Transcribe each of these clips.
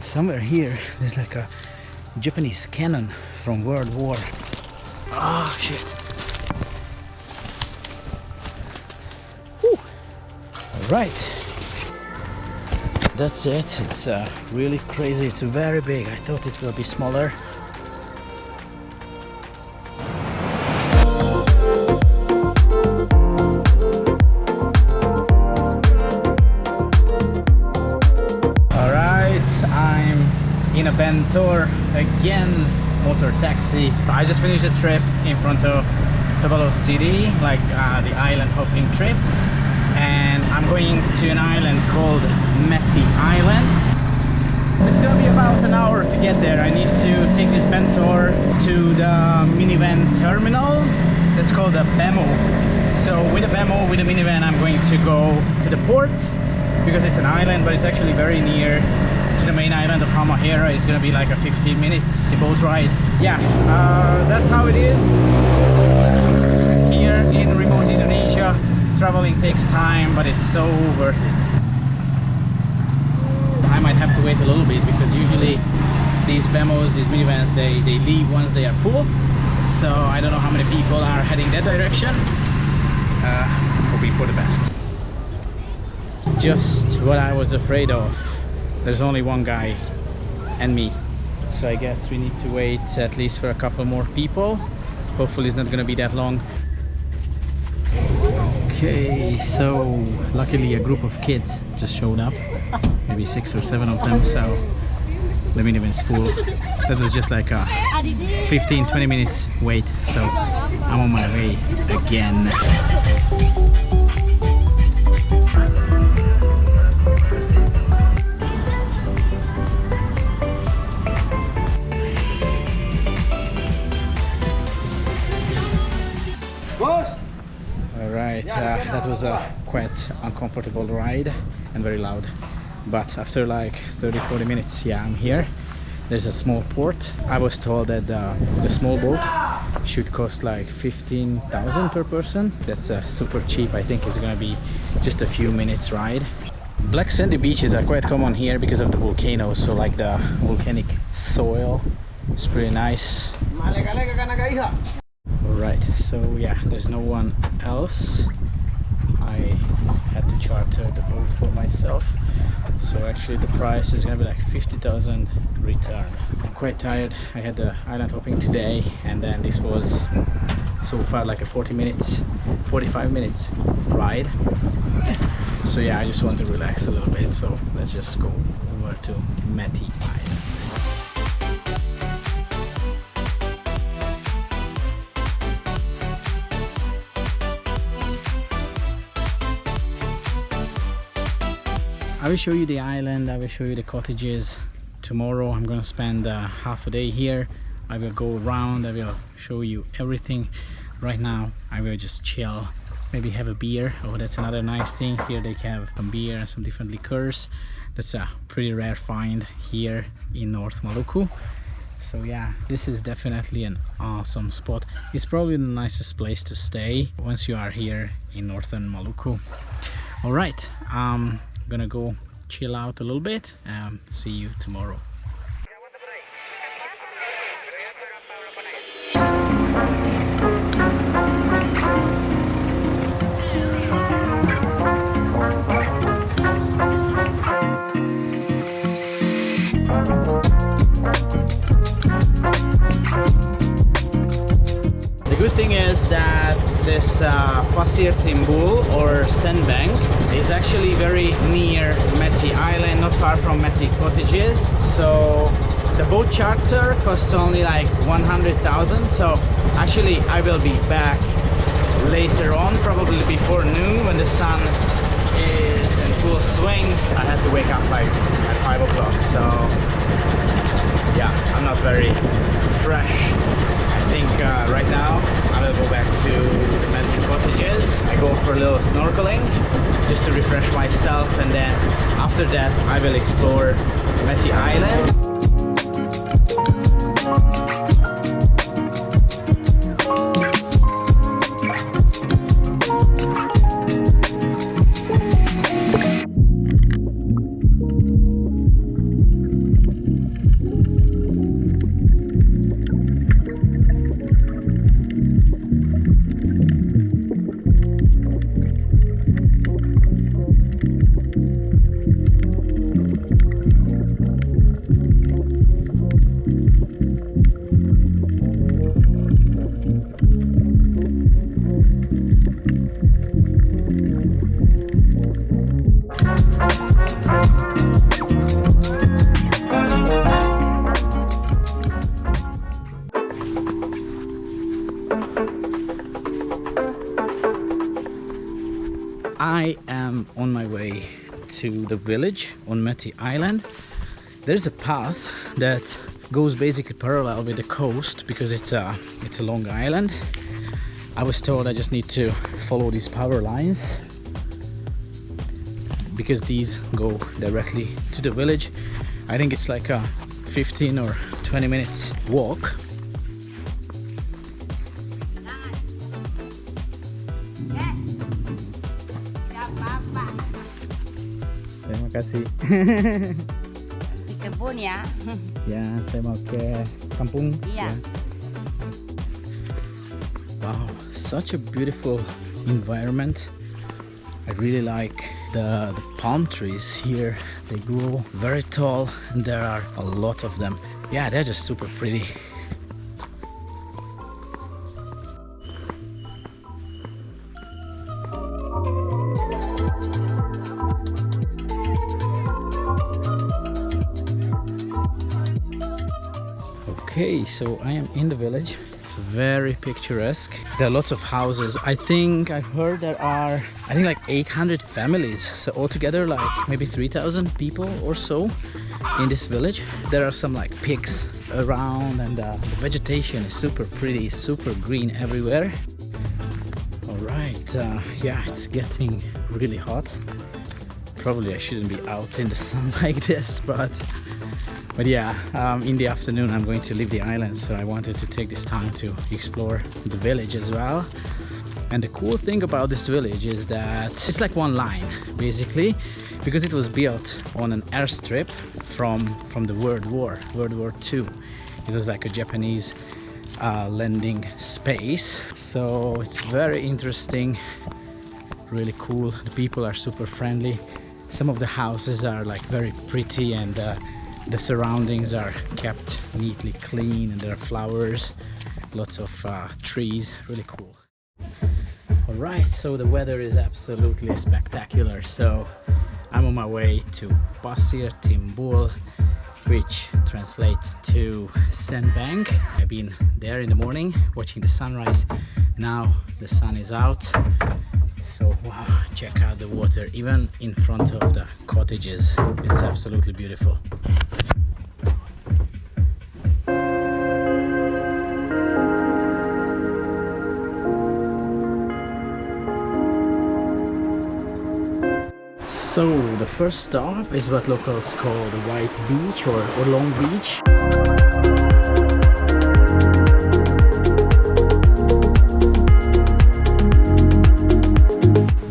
somewhere here there's like a Japanese cannon from World War. Ah, shit. Alright, that's it. It's really crazy. It's very big. I thought it will be smaller. Alright, I'm in a Bentor again, motor taxi. I just finished a trip in front of Tuvalu City, like the island hopping trip. And I'm going to an island called Meti Island. It's gonna be about an hour to get there. I need to take this Bentor to the minivan terminal. That's called a BEMO. So with a BEMO, with a minivan, I'm going to go to the port because it's an island, but it's actually very near to the main island of Halmahera. It's gonna be like a 15 minutes boat ride. Yeah, that's how it is here in remote Indonesia. Traveling takes time, but it's so worth it. I might have to wait a little bit because usually these BEMOs, these minivans, they leave once they are full. So I don't know how many people are heading that direction. Hoping for the best. Just what I was afraid of. There's only one guy and me. So I guess we need to wait at least for a couple more people. Hopefully it's not going to be that long. Okay, so luckily a group of kids just showed up, maybe 6 or 7 of them, so the minivan is full. That was just like a 15-20 minutes wait, so I'm on my way again. Alright, that was a quite uncomfortable ride and very loud, but after like 30-40 minutes, yeah, I'm here. There's a small port. I was told that the small boat should cost like 15,000 per person. That's super cheap. I think it's gonna be just a few minutes ride. Black sandy beaches are quite common here because of the volcanoes, so like the volcanic soil is pretty nice. Alright, so yeah, there's no one else. I had to charter the boat for myself, so actually the price is gonna be like 50,000 return. I'm quite tired. I had the island hopping today, and then this was so far like a 45 minutes ride. So yeah, I just want to relax a little bit, so let's just go over to Meti Island. I will show you the island, I will show you the cottages. Tomorrow I'm gonna spend half a day here. I will go around, I will show you everything. Right now I will just chill, maybe have a beer. Oh, that's another nice thing. Here they have some beer and some different liqueurs. That's a pretty rare find here in North Maluku. So yeah, this is definitely an awesome spot. It's probably the nicest place to stay once you are here in Northern Maluku. Alright, gonna go chill out a little bit and see you tomorrow. The good thing is that this Pasir Timbul or Sandbank is actually very near Meti Island, not far from Meti cottages. So the boat charter costs only like 100,000. So actually I will be back later on, probably before noon when the sun is in full swing. I had to wake up like at 5 o'clock, so yeah, I'm not very fresh. I think right now I will go back to the Meti cottages. I go for a little snorkeling just to refresh myself, and then after that I will explore Meti Island. I am on my way to the village on Meti Island. There's a path that goes basically parallel with the coast because it's a long island. I was told I just need to follow these power lines because these go directly to the village. I think it's like a 15 or 20 minutes walk. Terima kasih. Di kebun ya. Ya, saya mau ke kampung. Iya. Wow, such a beautiful environment. I really like the palm trees here. They grow very tall and there are a lot of them. Yeah, they're just super pretty. Okay, so I am in the village. It's very picturesque. There are lots of houses. I think I've heard there are, like 800 families. So altogether like maybe 3,000 people or so in this village. There are some like pigs around and the vegetation is super pretty, super green everywhere. All right, yeah, it's getting really hot. Probably I shouldn't be out in the sun like this, but yeah, in the afternoon I'm going to leave the island, so I wanted to take this time to explore the village as well. And the cool thing about this village is that it's like one line basically, because it was built on an airstrip from the World War II. It was like a Japanese landing space, so it's very interesting, really cool. The people are super friendly. Some of the houses are like very pretty and the surroundings are kept neatly clean and there are flowers, lots of trees, really cool. All right, so the weather is absolutely spectacular. So I'm on my way to Pasir Timbul, which translates to Sandbank. I've been there in the morning watching the sunrise. Now the sun is out. So wow, check out the water even in front of the cottages. It's absolutely beautiful. So the first stop is what locals call the White Beach or Long Beach.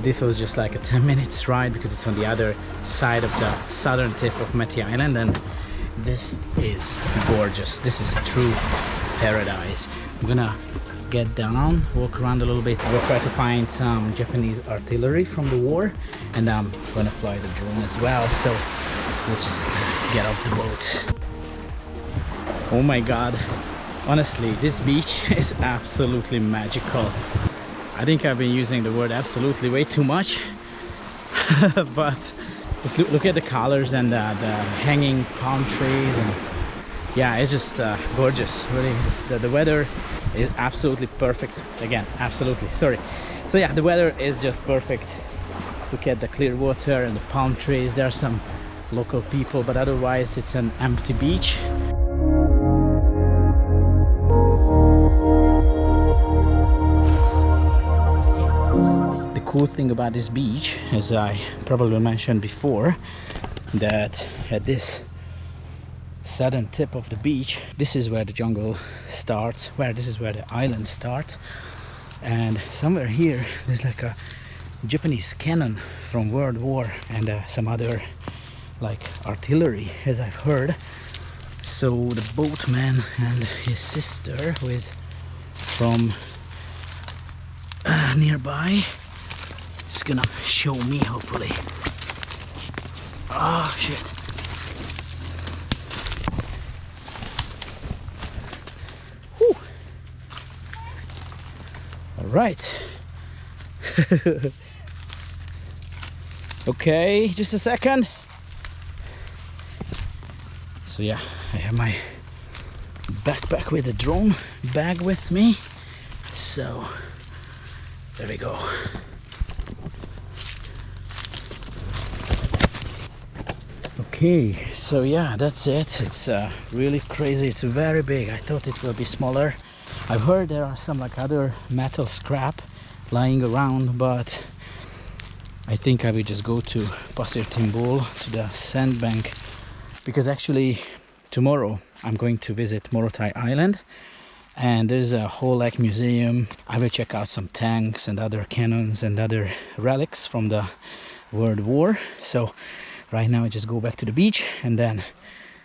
This was just like a 10 minutes ride because it's on the other side of the southern tip of Meti Island, and this is gorgeous. This is true paradise. I'm gonna get down, walk around a little bit. I will try to find some Japanese artillery from the war, and I'm gonna fly the drone as well. So let's just get off the boat. Oh my god, honestly, this beach is absolutely magical. I think I've been using the word absolutely way too much. But just look at the colors and the hanging palm trees, and yeah, it's just gorgeous. Really, the weather is absolutely perfect. Again, absolutely, sorry. So yeah, the weather is just perfect. Look at the clear water and the palm trees. There are some local people, but otherwise it's an empty beach. The cool thing about this beach, as I probably mentioned before, that at this southern tip of the beach, this is where the jungle starts, this is where the island starts, and somewhere here there's like a Japanese cannon from World War and some other like artillery, as I've heard. So the boatman and his sister, who is from nearby, is gonna show me, hopefully. Oh shit. Whew. All right. Okay, just a second. So yeah, I have my backpack with a drone bag with me. So there we go. Okay, so yeah, that's it. It's really crazy. It's very big. I thought it will be smaller. I've heard there are some like other metal scrap lying around, but I think I will just go to Pasir Timbul, to the Sandbank, because actually tomorrow I'm going to visit Morotai Island, and there's a whole like museum. I will check out some tanks and other cannons and other relics from the World War. So right now I just go back to the beach and then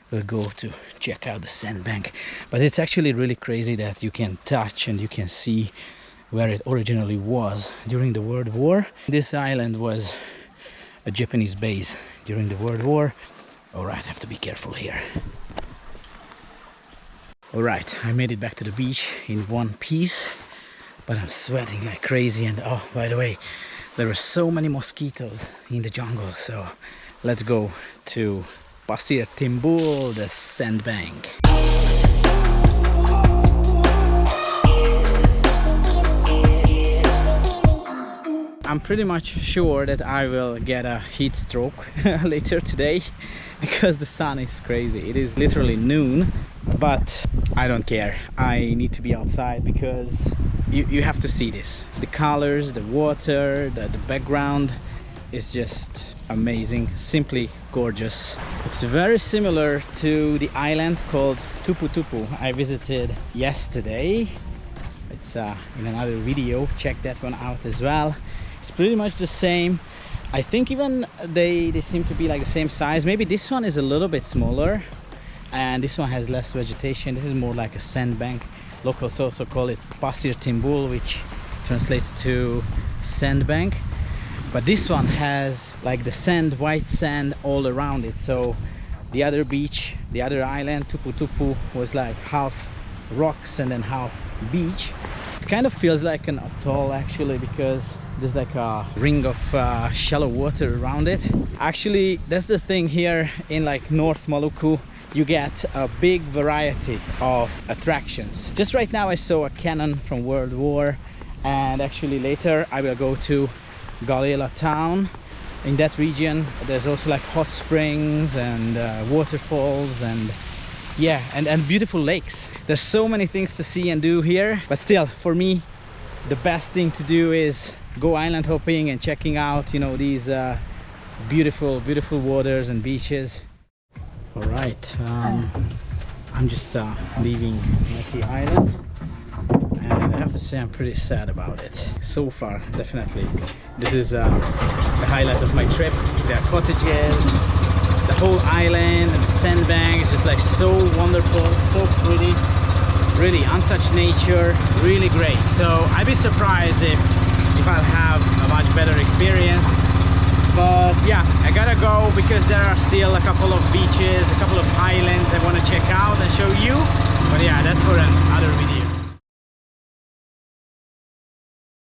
we'll go to check out the Sandbank. But it's actually really crazy that you can touch and you can see where it originally was during the World War. This island was a Japanese base during the World War. All right, I have to be careful here. All right, I made it back to the beach in one piece, but I'm sweating like crazy. And oh, by the way, there were so many mosquitoes in the jungle. So let's go to Pasir Timbul, the Sandbank. I'm pretty much sure that I will get a heat stroke later today because the sun is crazy. It is literally noon, but I don't care. I need to be outside because you have to see this. The colors, the water, the background is just amazing, simply gorgeous. It's very similar to the island called Tupu Tupu I visited yesterday. It's in another video, check that one out as well. It's pretty much the same. I think even they seem to be like the same size. Maybe this one is a little bit smaller and this one has less vegetation. This is more like a sandbank. Locals also call it Pasir Timbul, which translates to sandbank. But this one has like the sand, white sand all around it. So the other beach, the other island, Tupu Tupu, was like half rocks and then half beach. It kind of feels like an atoll actually, because there's like a ring of shallow water around it. Actually, that's the thing here in like North Maluku. You get a big variety of attractions. Just right now I saw a cannon from World War, and actually later I will go to Galela town. In that region there's also like hot springs and waterfalls and yeah, and beautiful lakes. There's so many things to see and do here, but still for me the best thing to do is go island hopping and checking out, you know, these beautiful waters and beaches. All right, I'm just leaving Meti Island, and I have to say I'm pretty sad about it so far. Definitely this is the highlight of my trip. There are cottages, the whole island and the sandbank is just like so wonderful, so pretty, really untouched nature, really great. So I'd be surprised if I'll have a much better experience. But yeah, I gotta go because there are still a couple of beaches, a couple of islands I want to check out and show you. But yeah, that's for